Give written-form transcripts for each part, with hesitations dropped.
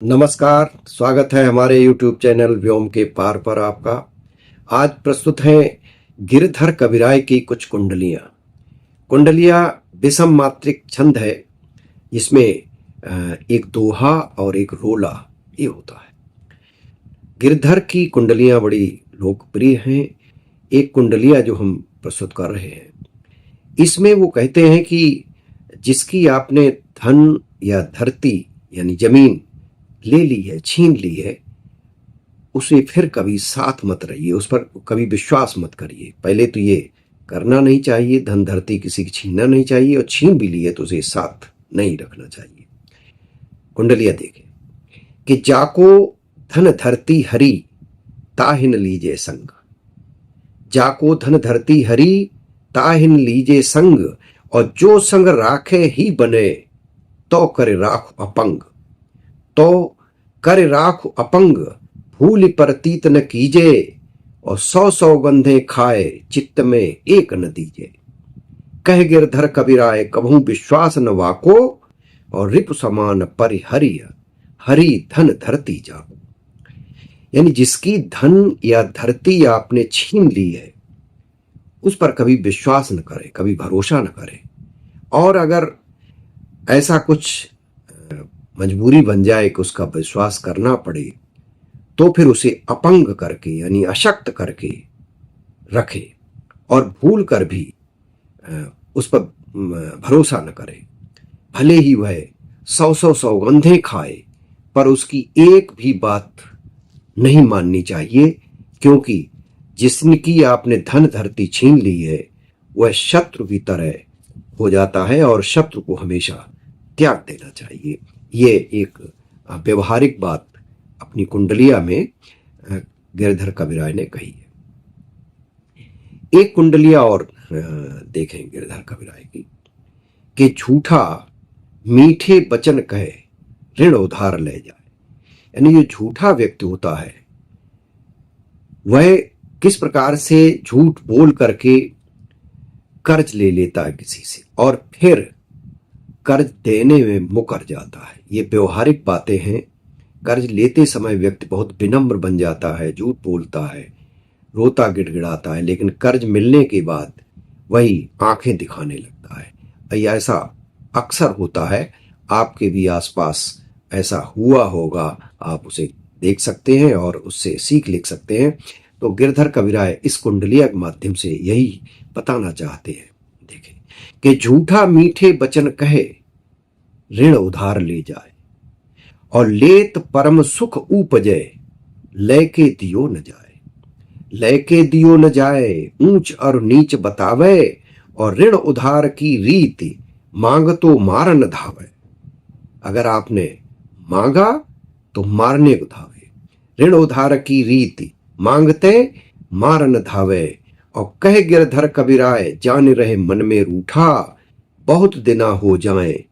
नमस्कार, स्वागत है हमारे YouTube चैनल व्योम के पार पर आपका। आज प्रस्तुत है गिरधर कविराय की कुछ कुंडलियां। कुंडलियां विषम मात्रिक छंद है, जिसमें एक दोहा और एक रोला ये होता है। गिरधर की कुंडलियां बड़ी लोकप्रिय हैं। एक कुंडलिया जो हम प्रस्तुत कर रहे हैं, इसमें वो कहते हैं कि जिसकी आपने धन या धरती यानी जमीन ले ली है, छीन ली है, उसे फिर कभी साथ मत रहिए, उस पर कभी विश्वास मत करिए। पहले तो ये करना नहीं चाहिए, धन धरती किसी की छीनना नहीं चाहिए, और छीन भी लिए तो उसे साथ नहीं रखना चाहिए। कुंडलिया देखें कि जाको धन धरती हरी ताहिन लीजे संग। जाको धन धरती हरी ताहिन लीजे संग, और जो संग राखे ही बने तो करे राख अपंग। तो कर राख अपंग भूल परतीत न कीजे, और सौ सौगंधे खाए चित्त में एक न दीजे। कह गिरधर कबीराय कभू विश्वास न वाको, और रिप समान परिहरि हरि धन धरती जाको। यानी जिसकी धन या धरती आपने छीन ली है, उस पर कभी विश्वास न करें, कभी भरोसा न करें। और अगर ऐसा कुछ मजबूरी बन जाए कि उसका विश्वास करना पड़े, तो फिर उसे अपंग करके यानी अशक्त करके रखे, और भूल कर भी उस पर भरोसा न करे। भले ही वह सौ सौ सौगंधे खाए, पर उसकी एक भी बात नहीं माननी चाहिए, क्योंकि जिसकी आपने धन धरती छीन ली है, वह शत्रु की तरह हो जाता है, और शत्रु को हमेशा त्याग देना चाहिए। ये एक व्यवहारिक बात अपनी कुंडलिया में गिरधर कबीराय ने कही है। एक कुंडलिया और देखें गिरधर कबीराय की कि झूठा मीठे वचन कहे ऋण उधार ले जाए। यानी जो झूठा व्यक्ति होता है, वह किस प्रकार से झूठ बोल करके कर्ज ले लेता है किसी से, और फिर कर्ज देने में मुकर जाता है। ये व्यवहारिक बातें हैं। कर्ज लेते समय व्यक्ति बहुत विनम्र बन जाता है, झूठ बोलता है, रोता गिड़गिड़ाता है, लेकिन कर्ज मिलने के बाद वही आंखें दिखाने लगता है। ऐसा अक्सर होता है, आपके भी आसपास ऐसा हुआ होगा, आप उसे देख सकते हैं और उससे सीख लिख सकते हैं। तो गिरधर कबीराय इस कुंडलिया के माध्यम से यही बताना चाहते हैं। देखें कि झूठा मीठे वचन कहे ऋण उधार ले जाए, और लेत परम सुख उपजे लेके दियो न जाए। लेके दियो न जाए ऊंच और नीच बतावे, और ऋण उधार की रीति मांग तो मार न धावे। अगर आपने मांगा तो मारने को धावे, ऋण उधार की रीति मांगते मार न धावे। और कह गिरधर कबीराय जान रहे मन में रूठा, बहुत दिना हो जाए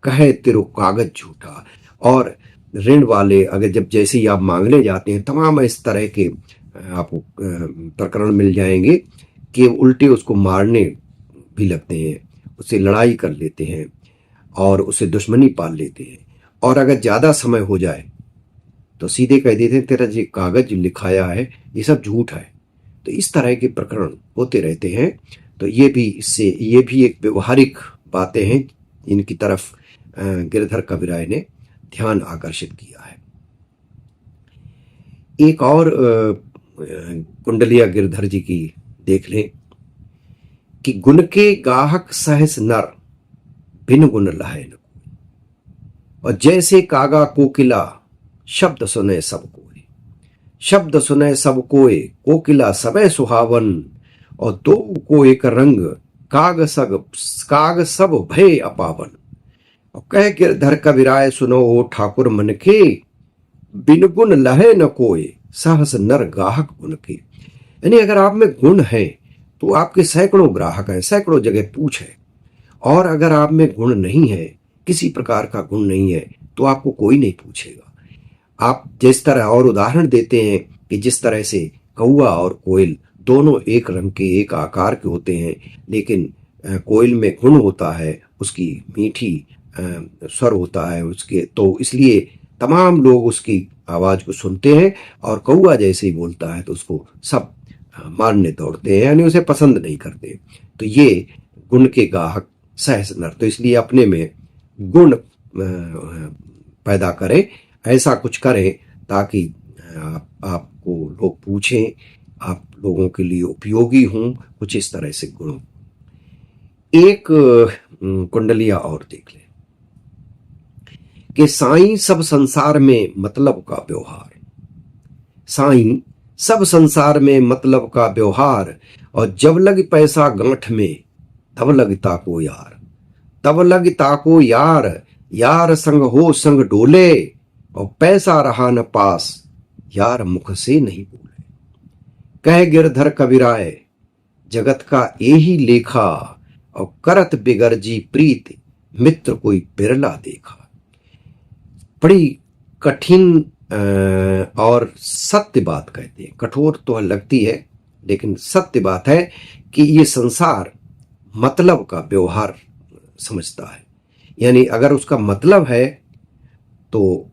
कहे तेरो कागज झूठा। और ऋण वाले अगर जब जैसे ही आप मांगने जाते हैं, तमाम इस तरह के आपको प्रकरण मिल जाएंगे कि उल्टे उसको मारने भी लगते हैं, उससे लड़ाई कर लेते हैं और उससे दुश्मनी पाल लेते हैं। और अगर ज़्यादा समय हो जाए तो सीधे कह देते हैं तेरा जो कागज लिखाया है ये सब झूठ है। तो इस तरह के प्रकरण होते रहते हैं। तो ये भी एक व्यवहारिक बातें हैं, इनकी तरफ गिरधर कबीराय ने ध्यान आकर्षित किया है। एक और कुंडलिया गिरधर जी की देख लें कि गुण के गाहक सहस नर बिन गुण लहे न। और जैसे कागा कोकिला शब्द सुने सब कोय। शब्द सुने सब कोय कोकिला सबे सुहावन, और दो को एक रंग काग सब भय अपावन। और कह गिरधर कबीराय सुनो ओ ठाकुर मन के, बिन गुण लहे न कोय सहस नर गाहक गुण के। यानी अगर आप में गुण है तो आपके सैकड़ों ग्राहक हैं, सैकड़ों जगह पूछ है। और अगर आप में गुण नहीं है, किसी प्रकार का गुण नहीं है, तो आपको कोई नहीं पूछेगा। आप जिस तरह और उदाहरण देते हैं कि जिस तरह से कौआ और कोयल दोनों एक रंग के एक आकार के होते हैं, लेकिन कोयल में गुण होता है, उसकी मीठी स्वर होता है उसके, तो इसलिए तमाम लोग उसकी आवाज को सुनते हैं और कौआ जैसे ही बोलता है तो उसको सब मारने दौड़ते हैं, यानी उसे पसंद नहीं करते। तो ये गुण के गाहक सहस नर, तो इसलिए अपने में गुण पैदा करें, ऐसा कुछ करें ताकि आपको लोग पूछें, आप लोगों के लिए उपयोगी हों, कुछ इस तरह से गुण। एक कुंडलिया और देख लें कि साईं सब संसार में मतलब का व्यवहार, साईं सब संसार में मतलब का व्यवहार, और जब लग पैसा गांठ में तब लगता को यार, तब लगता को यार, यार संग हो संग डोले, और पैसा रहा न पास यार मुख से नहीं बोले। कह गिरधर कबीराय जगत का यही लेखा, और करत बिगरजी प्रीत मित्र कोई बिरला देखा। बड़ी कठिन और सत्य बात कहते हैं, कठोर तो लगती है लेकिन सत्य बात है कि ये संसार मतलब का व्यवहार समझता है, यानी अगर उसका मतलब है तो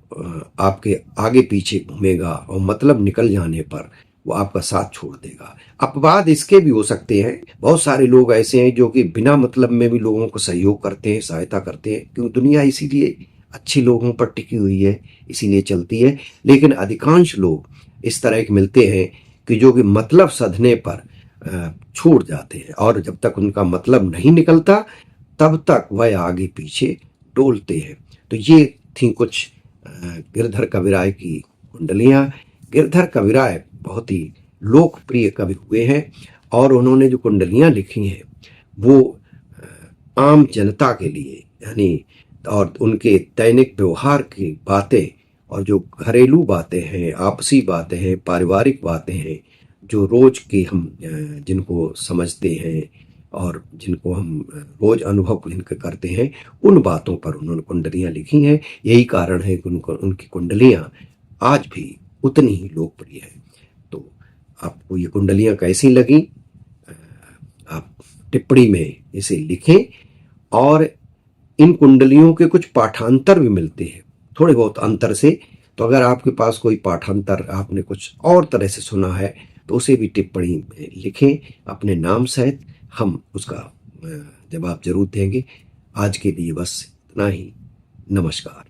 आपके आगे पीछे घूमेगा और मतलब निकल जाने पर वो आपका साथ छोड़ देगा। अपवाद इसके भी हो सकते हैं, बहुत सारे लोग ऐसे हैं जो कि बिना मतलब में भी लोगों को सहयोग करते हैं, सहायता करते हैं, क्योंकि दुनिया इसीलिए अच्छे लोगों पर टिकी हुई है, इसीलिए चलती है। लेकिन अधिकांश लोग इस तरह के मिलते हैं कि जो कि मतलब सधने पर छूट जाते हैं, और जब तक उनका मतलब नहीं निकलता तब तक वह आगे पीछे डोलते हैं। तो ये थी कुछ गिरधर कबीराय की कुंडलियां। गिरधर कबीराय बहुत ही लोकप्रिय कवि हुए हैं, और उन्होंने जो कुंडलियां लिखी हैं वो आम जनता के लिए, यानी और उनके दैनिक व्यवहार की बातें, और जो घरेलू बातें हैं, आपसी बातें हैं, पारिवारिक बातें हैं, जो रोज की हम जिनको समझते हैं और जिनको हम रोज अनुभव जिनके करते हैं, उन बातों पर उन्होंने कुंडलियां लिखी हैं। यही कारण है कि उनकी कुंडलियां आज भी उतनी ही लोकप्रिय है। तो आपको ये कुंडलियां कैसी लगी, आप टिप्पणी में इसे लिखें। और इन कुंडलियों के कुछ पाठांतर भी मिलते हैं थोड़े बहुत अंतर से, तो अगर आपके पास कोई पाठांतर आपने कुछ और तरह से सुना है तो उसे भी टिप्पणी में लिखें अपने नाम सहित, हम उसका जवाब जरूर देंगे। आज के लिए बस इतना ही। नमस्कार।